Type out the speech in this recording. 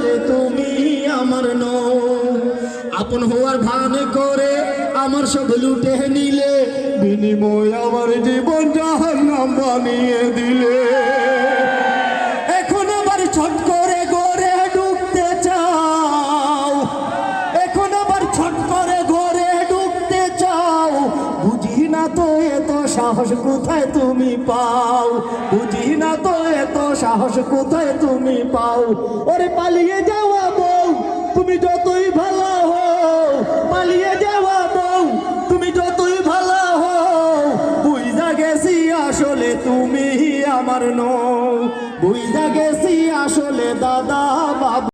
যে তুমি আমার নও। আপন হওয়ার ভান করে আমার সব লুটে নিলে, বিনিময় আমার জীবন জাহান্নাম বানিয়ে দিলে। এখন আবার ছট করে ঘরে ঢুকতে চাও, এখন আবার ছট করে ঘরে ঢুকতে চাও। বুঝি না তো এত সাহস কোথায় তুমি পাও, বুঝি না তো এত সাহস কোথায় তুমি পাও। ওরে পালিয়ে যাও